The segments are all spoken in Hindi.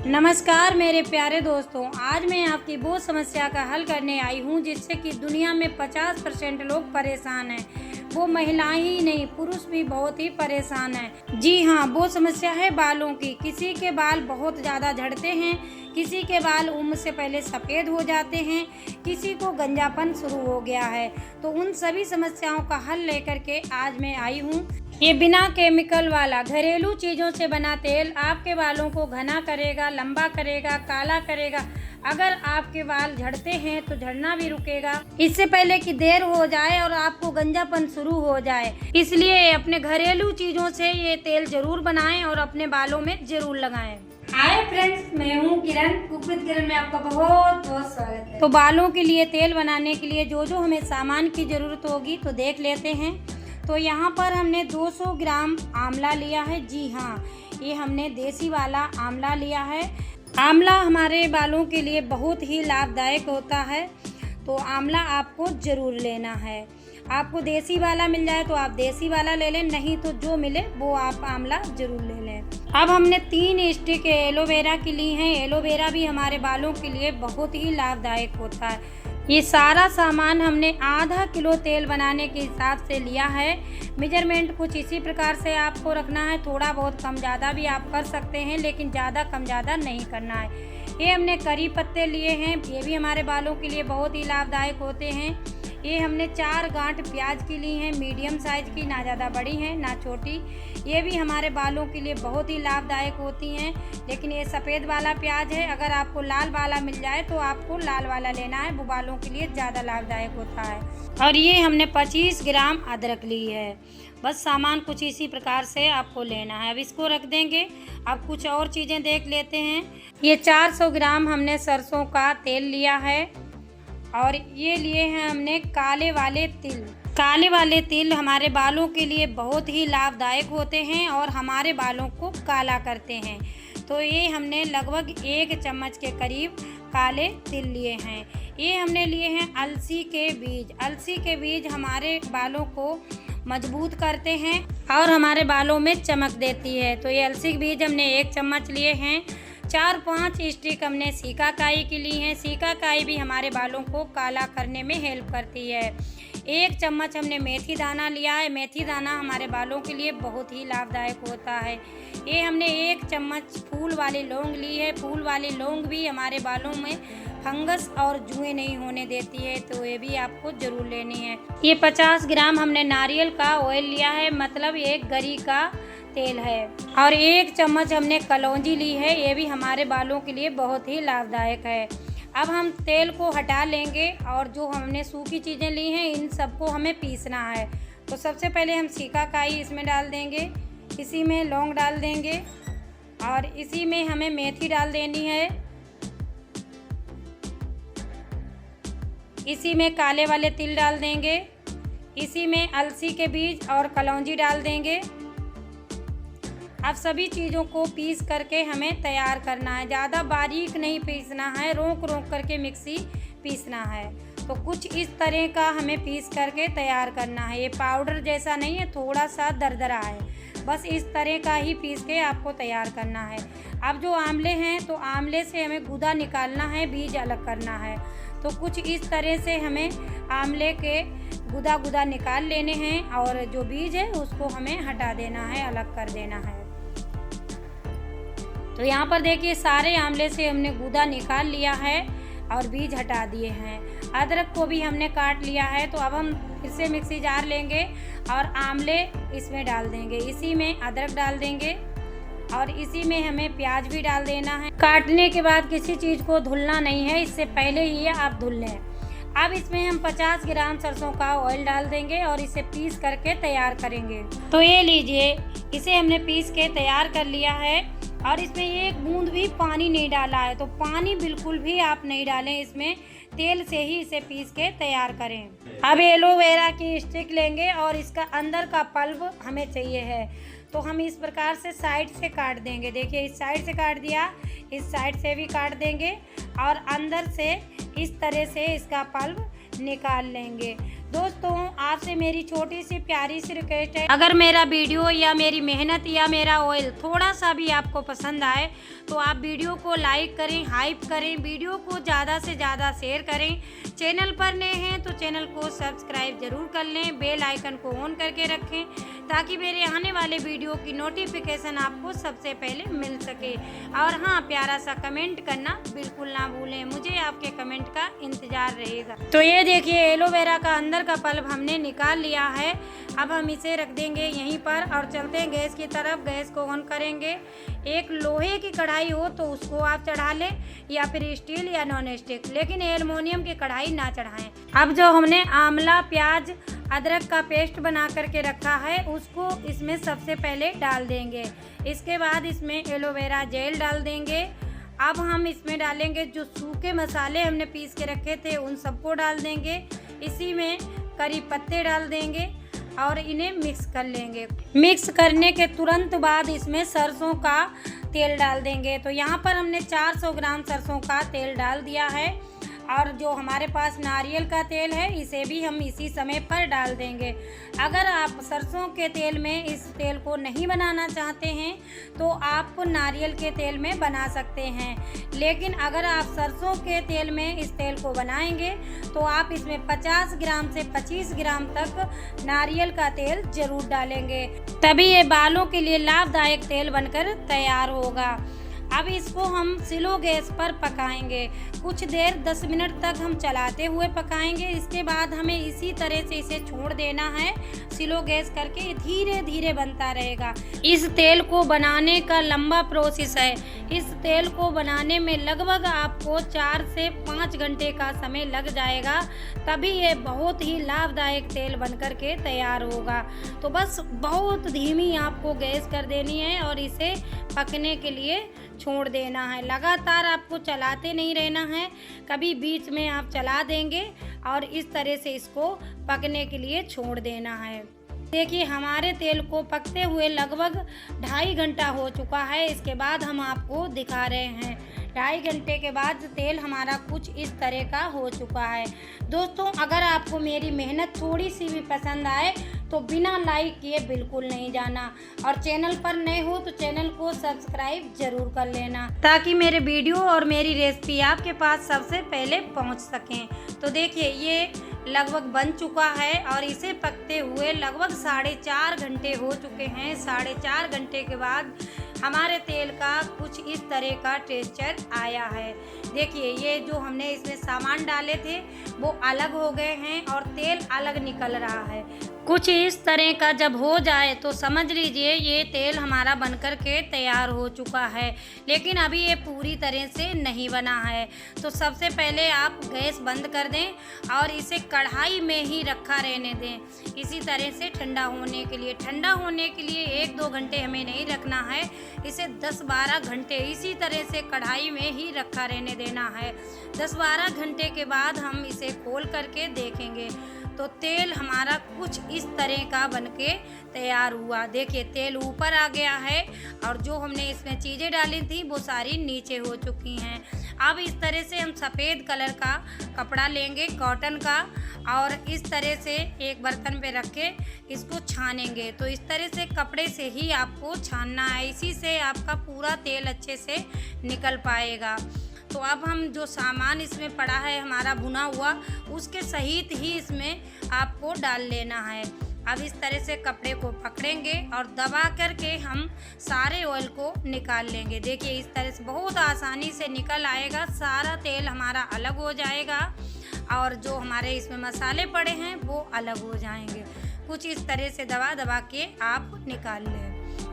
नमस्कार मेरे प्यारे दोस्तों, आज मैं आपकी वो समस्या का हल करने आई हूँ जिससे कि दुनिया में 50% लोग परेशान हैं। वो महिलाएं ही नहीं, पुरुष भी बहुत ही परेशान हैं। जी हाँ, वो समस्या है बालों की। किसी के बाल बहुत ज़्यादा झड़ते हैं, किसी के बाल उम्र से पहले सफ़ेद हो जाते हैं, किसी को गंजापन शुरू हो गया है। तो उन सभी समस्याओं का हल लेकर के आज मैं आई हूँ। ये बिना केमिकल वाला घरेलू चीज़ों से बना तेल आपके बालों को घना करेगा, लंबा करेगा, काला करेगा। अगर आपके बाल झड़ते हैं तो झड़ना भी रुकेगा, इससे पहले कि देर हो जाए और आपको गंजापन शुरू हो जाए। इसलिए अपने घरेलू चीज़ों से ये तेल जरूर बनाएं और अपने बालों में जरूर लगाएं। हाय फ्रेंड्स, मैं हूँ किरण, कुक विद किरण में आपका बहुत बहुत स्वागत है। तो बालों के लिए तेल बनाने के लिए जो हमें सामान की ज़रूरत होगी तो देख लेते हैं। तो यहाँ पर हमने 200 ग्राम आंवला लिया है। जी हाँ, ये हमने देसी वाला आंवला लिया है। आंवला हमारे बालों के लिए बहुत ही लाभदायक होता है, तो आंवला आपको ज़रूर लेना है। आपको देसी वाला मिल जाए तो आप देसी वाला ले लें, नहीं तो जो मिले वो आप आंवला ज़रूर ले लें। अब हमने 3 स्टिक एलोवेरा की ली हैं। एलोवेरा भी हमारे बालों के लिए बहुत ही लाभदायक होता है। ये सारा सामान हमने आधा किलो तेल बनाने के हिसाब से लिया है। मेजरमेंट कुछ इसी प्रकार से आपको रखना है। थोड़ा बहुत कम ज़्यादा भी आप कर सकते हैं, लेकिन ज़्यादा कम ज़्यादा नहीं करना है। ये हमने करी पत्ते लिए हैं, ये भी हमारे बालों के लिए बहुत ही लाभदायक होते हैं। ये हमने 4 गांठ प्याज की ली हैं, मीडियम साइज़ की, ना ज़्यादा बड़ी हैं ना छोटी। ये भी हमारे बालों के लिए बहुत ही लाभदायक होती हैं, लेकिन ये सफ़ेद वाला प्याज है। अगर आपको लाल वाला मिल जाए तो आपको लाल वाला लेना है, वो बालों के लिए ज़्यादा लाभदायक होता है। और ये हमने 25 ग्राम अदरक ली है। बस सामान कुछ इसी प्रकार से आपको लेना है। अब इसको रख देंगे। अब कुछ और चीज़ें देख लेते हैं। ये 400 ग्राम हमने सरसों का तेल लिया है और ये लिए हैं हमने काले वाले तिल। काले वाले तिल हमारे बालों के लिए बहुत ही लाभदायक होते हैं और हमारे बालों को काला करते हैं। तो ये हमने लगभग 1 चम्मच के करीब काले तिल लिए हैं। ये हमने लिए हैं अलसी के बीज। अलसी के बीज हमारे बालों को मजबूत करते हैं और हमारे बालों में चमक देती है। तो ये अलसी के बीज हमने 1 चम्मच लिए हैं। 4-5 स्टिक हमने सीकाकाई की ली हैं। सीकाकाई भी हमारे बालों को काला करने में हेल्प करती है। 1 चम्मच हमने मेथी दाना लिया है। मेथी दाना हमारे बालों के लिए बहुत ही लाभदायक होता है। ये हमने 1 चम्मच फूल वाली लौंग ली है। फूल वाली लौंग भी हमारे बालों में फंगस और जुएं नहीं होने देती है, तो ये भी आपको ज़रूर लेनी है। ये 50 ग्राम हमने नारियल का ऑयल लिया है, मतलब एक गरी का तेल है। और 1 चम्मच हमने कलौंजी ली है। ये भी हमारे बालों के लिए बहुत ही लाभदायक है। अब हम तेल को हटा लेंगे और जो हमने सूखी चीज़ें ली हैं इन सबको हमें पीसना है। तो सबसे पहले हम सीकाकाई इसमें डाल देंगे, इसी में लौंग डाल देंगे और इसी में हमें मेथी डाल देनी है। इसी में काले वाले तिल डाल देंगे। इसी में अलसी के बीज और कलौंजी डाल देंगे। अब सभी चीज़ों को पीस करके हमें तैयार करना है। ज़्यादा बारीक नहीं पीसना है, रोक रोक करके मिक्सी पीसना है। तो कुछ इस तरह का हमें पीस करके तैयार करना है। ये पाउडर जैसा नहीं है, थोड़ा सा दरदरा है। बस इस तरह का ही पीस के आपको तैयार करना है। अब जो आंवले हैं तो आंवले से हमें गूदा निकालना है, बीज अलग करना है। तो कुछ इस तरह से हमें आंवले के गूदा निकाल लेने हैं और जो बीज है उसको हमें हटा देना है, अलग कर देना है। तो यहाँ पर देखिए सारे आंवले से हमने गूदा निकाल लिया है और बीज हटा दिए हैं। अदरक को भी हमने काट लिया है। तो अब हम फिर से मिक्सी जार लेंगे और आंवले इसमें डाल देंगे। इसी में अदरक डाल देंगे और इसी में हमें प्याज भी डाल देना है। काटने के बाद किसी चीज़ को धुलना नहीं है, इससे पहले ही आप धुल लें। अब इसमें हम 50 ग्राम सरसों का ऑयल डाल देंगे और इसे पीस करके तैयार करेंगे। तो ये लीजिए, इसे हमने पीस के तैयार कर लिया है और इसमें 1 बूंद भी पानी नहीं डाला है। तो पानी बिल्कुल भी आप नहीं डालें, इसमें तेल से ही इसे पीस के तैयार करें। अब एलोवेरा की स्टिक लेंगे और इसका अंदर का पल्प हमें चाहिए है। तो हम इस प्रकार से साइड से काट देंगे। देखिए इस साइड से काट दिया, इस साइड से भी काट देंगे और अंदर से इस तरह से इसका पल्प निकाल लेंगे। दोस्तों आपसे मेरी छोटी सी प्यारी सी रिक्वेस्ट है, अगर मेरा वीडियो या मेरी मेहनत या मेरा ऑयल थोड़ा सा भी आपको पसंद आए तो आप वीडियो को लाइक करें, हाइप करें, वीडियो को ज़्यादा से ज़्यादा शेयर करें। चैनल पर नए हैं तो चैनल को सब्सक्राइब जरूर कर लें, बेल आइकन को ऑन करके रखें ताकि मेरे आने वाले वीडियो की नोटिफिकेशन आपको सबसे पहले मिल सके। और हाँ, प्यारा सा कमेंट करना बिल्कुल ना भूलें, मुझे आपके कमेंट का इंतज़ार रहेगा। तो ये देखिए एलोवेरा का अंदर का पल्प हमने निकाल लिया है। अब हम इसे रख देंगे यहीं पर और चलते हैं गैस की तरफ। गैस को ऑन करेंगे। एक लोहे की कढ़ाई हो तो उसको आप चढ़ा लें या फिर स्टील या नॉन स्टिक, लेकिन एल्युमिनियम की कढ़ाई ना चढ़ाएं। अब जो हमने आंवला, प्याज, अदरक का पेस्ट बना करके रखा है उसको इसमें सबसे पहले डाल देंगे। इसके बाद इसमें एलोवेरा जेल डाल देंगे। अब हम इसमें डालेंगे जो सूखे मसाले हमने पीस के रखे थे उन सबको डाल देंगे। इसी में करी पत्ते डाल देंगे और इन्हें मिक्स कर लेंगे। मिक्स करने के तुरंत बाद इसमें सरसों का तेल डाल देंगे। तो यहाँ पर हमने 400 ग्राम सरसों का तेल डाल दिया है और जो हमारे पास नारियल का तेल है इसे भी हम इसी समय पर डाल देंगे। अगर आप सरसों के तेल में इस तेल को नहीं बनाना चाहते हैं तो आप नारियल के तेल में बना सकते हैं, लेकिन अगर आप सरसों के तेल में इस तेल को बनाएंगे तो आप इसमें 50 ग्राम से 25 ग्राम तक नारियल का तेल जरूर डालेंगे, तभी ये बालों के लिए लाभदायक तेल बनकर तैयार होगा। अब इसको हम स्लो गैस पर पकाएंगे। कुछ देर 10 मिनट तक हम चलाते हुए पकाएंगे। इसके बाद हमें इसी तरह से इसे छोड़ देना है। स्लो गैस करके धीरे धीरे बनता रहेगा। इस तेल को बनाने का लंबा प्रोसेस है। इस तेल को बनाने में लगभग आपको 4 से 5 घंटे का समय लग जाएगा, तभी ये बहुत ही लाभदायक तेल बनकर के तैयार होगा। तो बस बहुत धीमी आपको गैस कर देनी है और इसे पकने के लिए छोड़ देना है। लगातार आपको चलाते नहीं रहना है, कभी बीच में आप चला देंगे और इस तरह से इसको पकने के लिए छोड़ देना है। देखिए हमारे तेल को पकते हुए लगभग 2.5 घंटा हो चुका है। इसके बाद हम आपको दिखा रहे हैं। 2.5 घंटे के बाद तेल हमारा कुछ इस तरह का हो चुका है। दोस्तों अगर आपको मेरी मेहनत थोड़ी सी भी पसंद आए तो बिना लाइक किए बिल्कुल नहीं जाना और चैनल पर नए हो तो चैनल को सब्सक्राइब जरूर कर लेना ताकि मेरे वीडियो और मेरी रेसिपी आपके पास सबसे पहले पहुंच सकें। तो देखिए ये लगभग बन चुका है और इसे पकते हुए लगभग 4.5 घंटे हो चुके हैं। 4.5 घंटे के बाद हमारे तेल का कुछ इस तरह का टेक्सचर आया है। देखिए ये जो हमने इसमें सामान डाले थे वो अलग हो गए हैं और तेल अलग निकल रहा है। कुछ इस तरह का जब हो जाए तो समझ लीजिए ये तेल हमारा बनकर के तैयार हो चुका है, लेकिन अभी ये पूरी तरह से नहीं बना है। तो सबसे पहले आप गैस बंद कर दें और इसे कढ़ाई में ही रखा रहने दें इसी तरह से ठंडा होने के लिए। ठंडा होने के लिए 1-2 घंटे हमें नहीं रखना है, इसे 10-12 घंटे इसी तरह से कढ़ाई में ही रखा रहने देना है। 10-12 घंटे के बाद हम इसे खोल करके देखेंगे तो तेल हमारा कुछ इस तरह का बनके तैयार हुआ। देखिए तेल ऊपर आ गया है और जो हमने इसमें चीज़ें डाली थी वो सारी नीचे हो चुकी हैं। अब इस तरह से हम सफ़ेद कलर का कपड़ा लेंगे कॉटन का और इस तरह से एक बर्तन पे रख के इसको छानेंगे। तो इस तरह से कपड़े से ही आपको छानना है, इसी से आपका पूरा तेल अच्छे से निकल पाएगा। तो अब हम जो सामान इसमें पड़ा है हमारा भुना हुआ उसके सहित ही इसमें आपको डाल लेना है। अब इस तरह से कपड़े को पकड़ेंगे और दबा करके हम सारे ऑयल को निकाल लेंगे। देखिए इस तरह से बहुत आसानी से निकल आएगा, सारा तेल हमारा अलग हो जाएगा और जो हमारे इसमें मसाले पड़े हैं वो अलग हो जाएंगे। कुछ इस तरह से दबा दबा के आप निकाल लें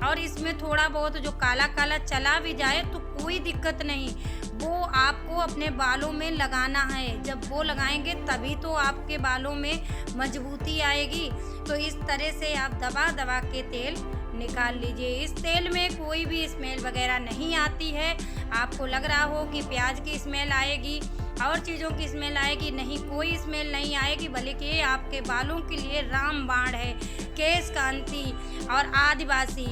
और इसमें थोड़ा बहुत जो काला काला चला भी जाए तो कोई दिक्कत नहीं, वो आपको अपने बालों में लगाना है। जब वो लगाएंगे तभी तो आपके बालों में मजबूती आएगी। तो इस तरह से आप दबा दबा के तेल निकाल लीजिए। इस तेल में कोई भी स्मेल वगैरह नहीं आती है। आपको लग रहा हो कि प्याज की स्मेल आएगी और चीज़ों की स्मेल आएगी, नहीं, कोई स्मेल नहीं आएगी, बल्कि ये आपके बालों के लिए रामबाण है। केश कांति और आदिवासी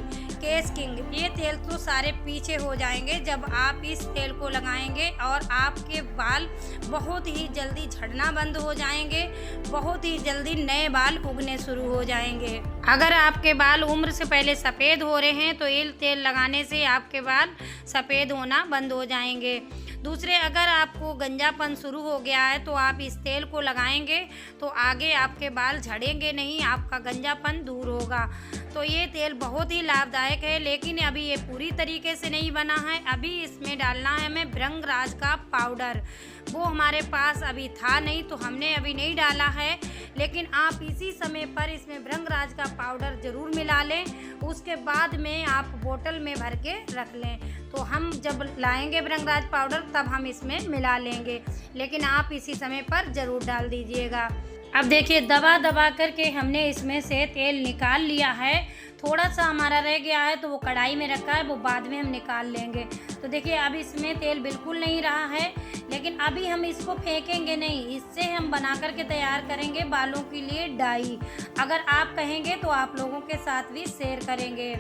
केस किंग, ये तेल तो सारे पीछे हो जाएंगे जब आप इस तेल को लगाएंगे और आपके बाल बहुत ही जल्दी झड़ना बंद हो जाएंगे, बहुत ही जल्दी नए बाल उगने शुरू हो जाएंगे। अगर आपके बाल उम्र से पहले सफ़ेद हो रहे हैं तो ये तेल लगाने से आपके बाल सफ़ेद होना बंद हो जाएंगे। दूसरे, अगर आपको गंजापन शुरू हो गया है तो आप इस तेल को लगाएंगे तो आगे आपके बाल झड़ेंगे नहीं, आपका गंजापन दूर होगा। तो ये तेल बहुत ही लाभदायक है, लेकिन अभी ये पूरी तरीके से नहीं बना है। अभी इसमें डालना है हमें भृंगराज का पाउडर, वो हमारे पास अभी था नहीं तो हमने अभी नहीं डाला है, लेकिन आप इसी समय पर इसमें भृंगराज का पाउडर ज़रूर मिला लें। उसके बाद में आप बोतल में भर के रख लें, तो हम जब लाएंगे भृंगराज पाउडर तब हम इसमें मिला लेंगे, लेकिन आप इसी समय पर ज़रूर डाल दीजिएगा। अब देखिए, दबा दबा करके हमने इसमें से तेल निकाल लिया है। थोड़ा सा हमारा रह गया है तो वो कढ़ाई में रखा है, वो बाद में हम निकाल लेंगे। तो देखिए, अब इसमें तेल बिल्कुल नहीं रहा है, लेकिन अभी हम इसको फेंकेंगे नहीं, इससे हम बना करके तैयार करेंगे बालों के लिए डाई। अगर आप कहेंगे तो आप लोगों के साथ भी शेयर करेंगे।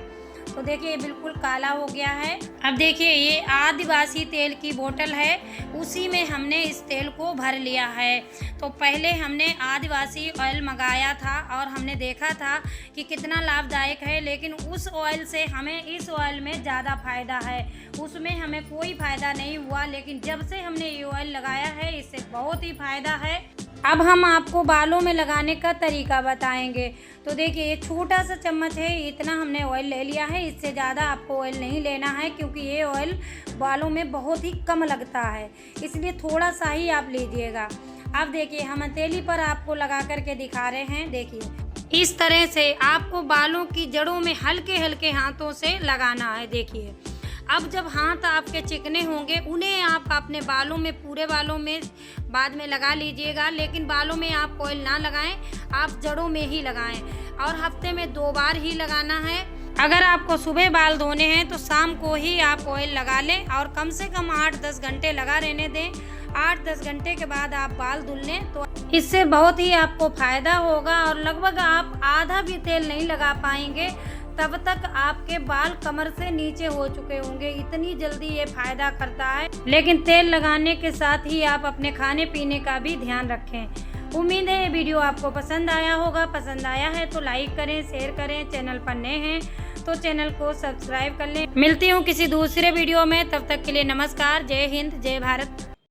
तो देखिए, ये बिल्कुल काला हो गया है। अब देखिए, ये आदिवासी तेल की बोतल है, उसी में हमने इस तेल को भर लिया है। तो पहले हमने आदिवासी ऑयल मंगाया था और हमने देखा था कि कितना लाभदायक है, लेकिन उस ऑयल से हमें इस ऑयल में ज़्यादा फ़ायदा है, उसमें हमें कोई फ़ायदा नहीं हुआ। लेकिन जब से हमने ये ऑयल लगाया है, इससे बहुत ही फ़ायदा है। अब हम आपको बालों में लगाने का तरीका बताएंगे। तो देखिए, ये छोटा सा चम्मच है, इतना हमने ऑयल ले लिया है, इससे ज़्यादा आपको ऑयल नहीं लेना है, क्योंकि ये ऑयल बालों में बहुत ही कम लगता है, इसलिए थोड़ा सा ही आप लीजिएगा। अब देखिए, हम हथेली पर आपको लगा करके दिखा रहे हैं। देखिए, इस तरह से आपको बालों की जड़ों में हल्के हल्के हाथों से लगाना है। देखिए, अब जब हाथ आपके चिकने होंगे, उन्हें आप अपने बालों में, पूरे बालों में बाद में लगा लीजिएगा, लेकिन बालों में आप ऑयल ना लगाएं, आप जड़ों में ही लगाएं, और हफ्ते में 2 बार ही लगाना है। अगर आपको सुबह बाल धोने हैं तो शाम को ही आप ऑयल लगा लें और कम से कम 8-10 घंटे लगा रहने दें। 8-10 घंटे के बाद आप बाल धुल लें, तो इससे बहुत ही आपको फ़ायदा होगा। और लगभग आप आधा भी तेल नहीं लगा पाएंगे, तब तक आपके बाल कमर से नीचे हो चुके होंगे, इतनी जल्दी ये फ़ायदा करता है। लेकिन तेल लगाने के साथ ही आप अपने खाने पीने का भी ध्यान रखें। उम्मीद है ये वीडियो आपको पसंद आया होगा। पसंद आया है तो लाइक करें, शेयर करें। चैनल पर नए हैं तो चैनल को सब्सक्राइब कर लें। मिलती हूँ किसी दूसरे वीडियो में, तब तक के लिए नमस्कार। जय हिंद, जय भारत।